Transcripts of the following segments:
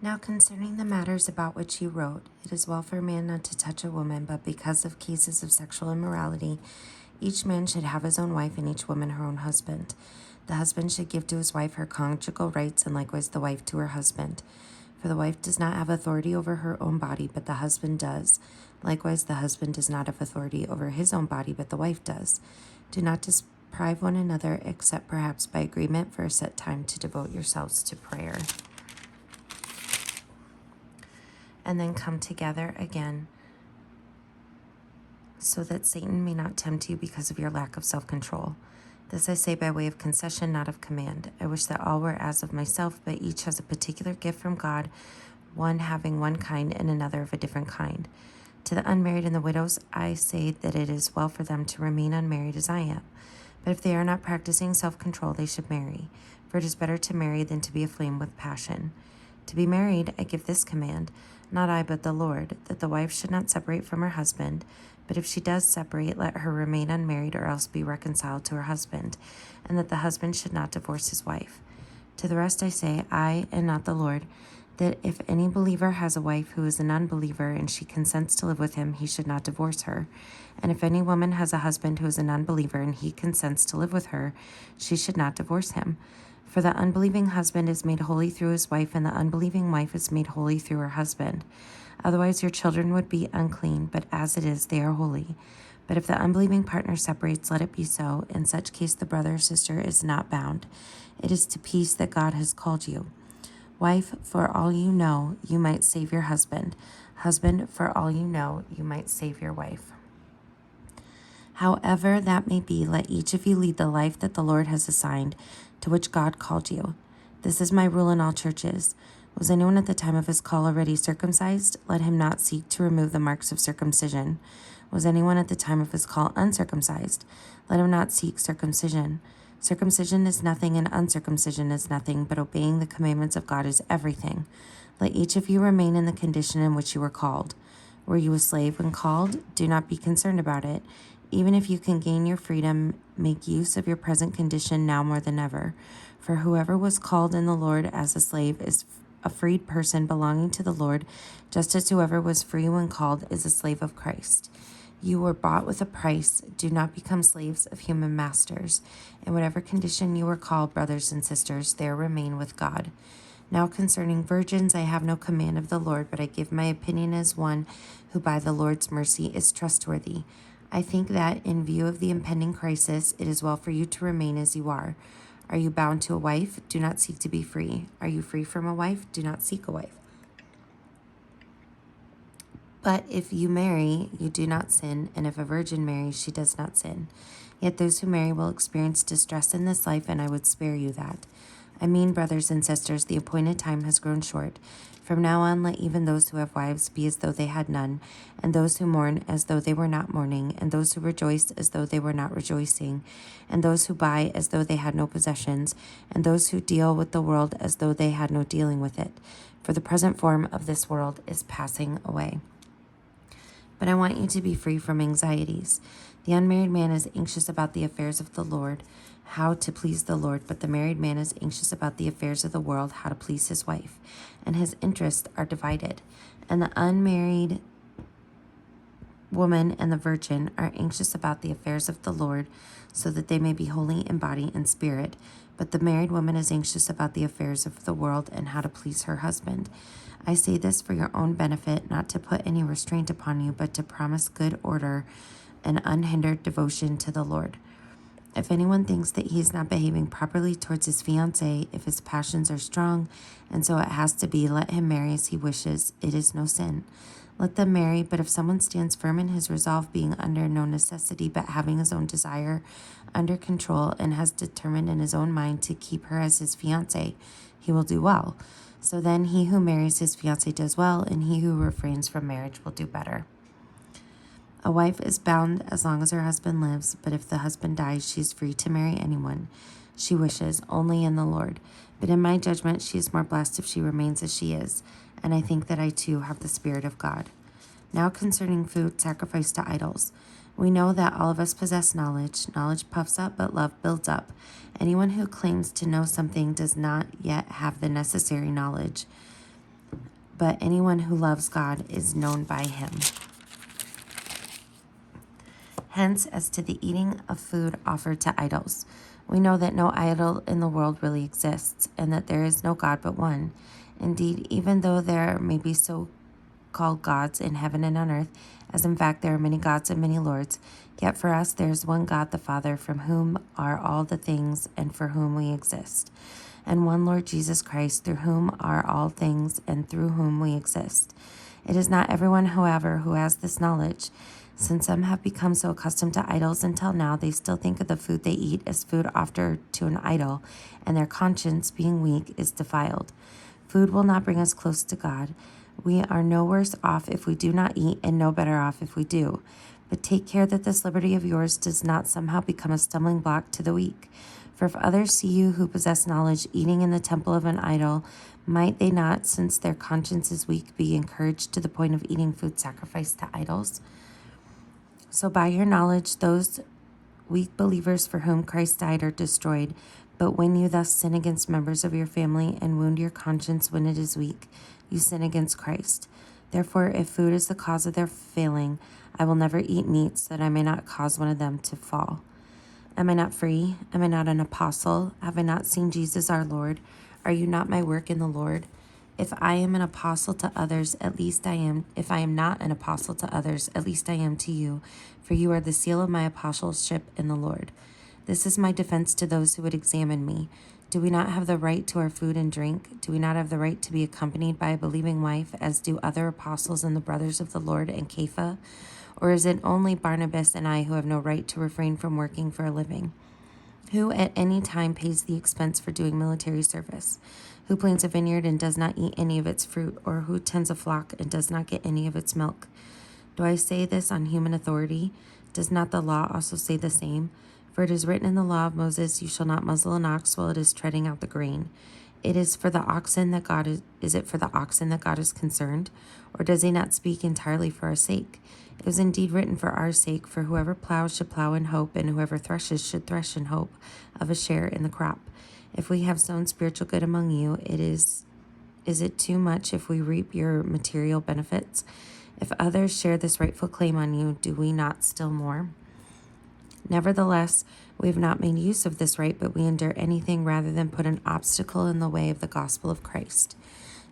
Now concerning the matters about which you wrote, it is well for a man not to touch a woman, but because of cases of sexual immorality, each man should have his own wife and each woman her own husband. The husband should give to his wife her conjugal rights, and likewise the wife to her husband. For the wife does not have authority over her own body, but the husband does. Likewise, the husband does not have authority over his own body, but the wife does. Do not deprive one another, except perhaps by agreement for a set time to devote yourselves to prayer. And then come together again, so that Satan may not tempt you because of your lack of self-control. This I say by way of concession, not of command. I wish that all were as of myself, but each has a particular gift from God, one having one kind and another of a different kind. To the unmarried and the widows, I say that it is well for them to remain unmarried as I am. But if they are not practicing self-control, they should marry, for it is better to marry than to be aflame with passion. To be married, I give this command, not I, but the Lord, that the wife should not separate from her husband, but if she does separate, let her remain unmarried or else be reconciled to her husband, and that the husband should not divorce his wife. To the rest I say, I, and not the Lord, that if any believer has a wife who is an unbeliever and she consents to live with him, he should not divorce her. And if any woman has a husband who is an unbeliever and he consents to live with her, she should not divorce him. For the unbelieving husband is made holy through his wife, and the unbelieving wife is made holy through her husband. Otherwise your children would be unclean, but as it is, they are holy. But if the unbelieving partner separates, let it be so. In such case, the brother or sister is not bound. It is to peace that God has called you. Wife, for all you know, you might save your husband. Husband, for all you know, you might save your wife. However that may be, let each of you lead the life that the Lord has assigned, to which God called you. This is my rule in all churches. Was anyone at the time of his call already circumcised? Let him not seek to remove the marks of circumcision. Was anyone at the time of his call uncircumcised? Let him not seek circumcision. Circumcision is nothing and uncircumcision is nothing, but obeying the commandments of God is everything. Let each of you remain in the condition in which you were called. Were you a slave when called? Do not be concerned about it. Even if you can gain your freedom, make use of your present condition now more than ever. For whoever was called in the Lord as a slave is a freed person belonging to the Lord, just as whoever was free when called is a slave of Christ. You were bought with a price. Do not become slaves of human masters. In whatever condition you were called, brothers and sisters, there remain with God. Now concerning virgins, I have no command of the Lord, but I give my opinion as one who by the Lord's mercy is trustworthy. I think that in view of the impending crisis, it is well for you to remain as you are. Are you bound to a wife? Do not seek to be free. Are you free from a wife? Do not seek a wife. But if you marry, you do not sin, and if a virgin marries, she does not sin. Yet those who marry will experience distress in this life, and I would spare you that. I mean, brothers and sisters, the appointed time has grown short. From now on, let even those who have wives be as though they had none, and those who mourn as though they were not mourning, and those who rejoice as though they were not rejoicing, and those who buy as though they had no possessions, and those who deal with the world as though they had no dealing with it. For the present form of this world is passing away. But I want you to be free from anxieties. The unmarried man is anxious about the affairs of the Lord, how to please the Lord, but the married man is anxious about the affairs of the world, how to please his wife, and his interests are divided. And the unmarried woman and the virgin are anxious about the affairs of the Lord, so that they may be holy in body and spirit. But the married woman is anxious about the affairs of the world and how to please her husband. I say this for your own benefit, not to put any restraint upon you, but to promise good order and unhindered devotion to the Lord. If anyone thinks that he is not behaving properly towards his fiancée, if his passions are strong, and so it has to be, let him marry as he wishes. It is no sin. Let them marry, but if someone stands firm in his resolve, being under no necessity, but having his own desire under control, and has determined in his own mind to keep her as his fiancée, he will do well. So then he who marries his fiancée does well, and he who refrains from marriage will do better. A wife is bound as long as her husband lives, but if the husband dies, she is free to marry anyone she wishes, only in the Lord. But in my judgment, she is more blessed if she remains as she is, and I think that I too have the Spirit of God. Now concerning food sacrificed to idols. We know that all of us possess knowledge. Knowledge puffs up, but love builds up. Anyone who claims to know something does not yet have the necessary knowledge. but anyone who loves God is known by him. Hence, as to the eating of food offered to idols, we know that no idol in the world really exists, and that there is no God but one. Indeed, even though there may be so-called gods in heaven and on earth, as in fact there are many gods and many lords, yet for us there is one God the Father, from whom are all the things and for whom we exist, and one Lord Jesus Christ, through whom are all things and through whom we exist. It is not everyone, however, who has this knowledge. Since some have become so accustomed to idols until now, they still think of the food they eat as food offered to an idol, and their conscience, being weak, is defiled. Food will not bring us close to God. We are no worse off if we do not eat, and no better off if we do. But take care that this liberty of yours does not somehow become a stumbling block to the weak. For if others see you who possess knowledge eating in the temple of an idol, might they not, since their conscience is weak, be encouraged to the point of eating food sacrificed to idols? So by your knowledge, those weak believers for whom Christ died are destroyed. But when you thus sin against members of your family and wound your conscience when it is weak, you sin against Christ. Therefore, if food is the cause of their failing, I will never eat meat so that I may not cause one of them to fall. Am I not free? Am I not an apostle? Have I not seen Jesus our Lord? Are you not my work in the Lord? If I am an apostle to others, at least I am. If I am not an apostle to others, at least I am to you, for you are the seal of my apostleship in the Lord. This is my defense to those who would examine me. Do we not have the right to our food and drink? Do we not have the right to be accompanied by a believing wife, as do other apostles and the brothers of the Lord and Kepha? Or is it only Barnabas and I who have no right to refrain from working for a living? Who at any time pays the expense for doing military service? Who plants a vineyard and does not eat any of its fruit? Or who tends a flock and does not get any of its milk? Do I say this on human authority? Does not the law also say the same? For it is written in the law of Moses, you shall not muzzle an ox while it is treading out the grain. It is for the oxen that God is it for the oxen that God is concerned? Or does he not speak entirely for our sake? It was indeed written for our sake, for whoever plows should plow in hope, and whoever threshes should thresh in hope of a share in the crop. If we have sown spiritual good among you, is it too much if we reap your material benefits? If others share this rightful claim on you, do we not still more? Nevertheless, we have not made use of this right, but we endure anything rather than put an obstacle in the way of the gospel of Christ.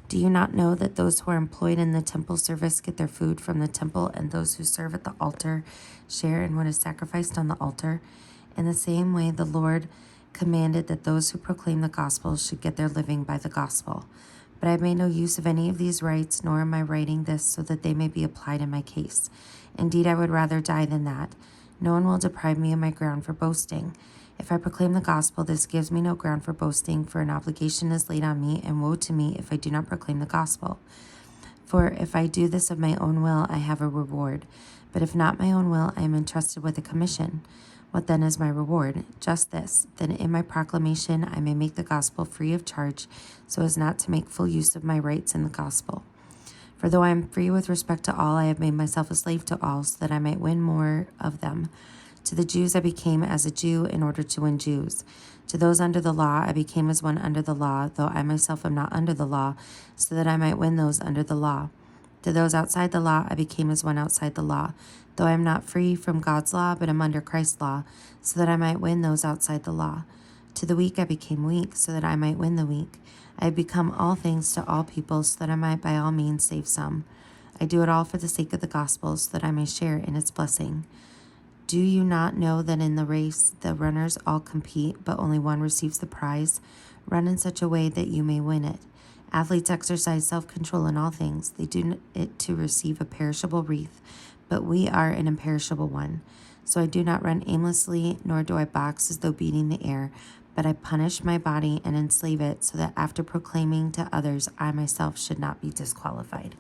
Do you not know that those who are employed in the temple service get their food from the temple, and those who serve at the altar share in what is sacrificed on the altar? In the same way, the Lord commanded that those who proclaim the gospel should get their living by the gospel. But I have made no use of any of these rights, nor am I writing this so that they may be applied in my case. Indeed, I would rather die than that. No one will deprive me of my ground for boasting. If I proclaim the gospel, this gives me no ground for boasting, for an obligation is laid on me, and woe to me if I do not proclaim the gospel. For if I do this of my own will, I have a reward. But if not my own will, I am entrusted with a commission. What then is my reward? Just this, that in my proclamation I may make the gospel free of charge, so as not to make full use of my rights in the gospel. For though I am free with respect to all, I have made myself a slave to all, so that I might win more of them. To the Jews I became as a Jew in order to win Jews. To those under the law I became as one under the law, though I myself am not under the law, so that I might win those under the law. To those outside the law I became as one outside the law, though I am not free from God's law, but am under Christ's law, so that I might win those outside the law. To the weak I became weak, so that I might win the weak. I have become all things to all people, so that I might by all means save some. I do it all for the sake of the gospel, so that I may share in its blessing. Do you not know that in the race the runners all compete, but only one receives the prize? Run in such a way that you may win it. Athletes exercise self-control in all things. They do it to receive a perishable wreath, but we are an imperishable one. So I do not run aimlessly, nor do I box as though beating the air, but I punish my body and enslave it, so that after proclaiming to others, I myself should not be disqualified.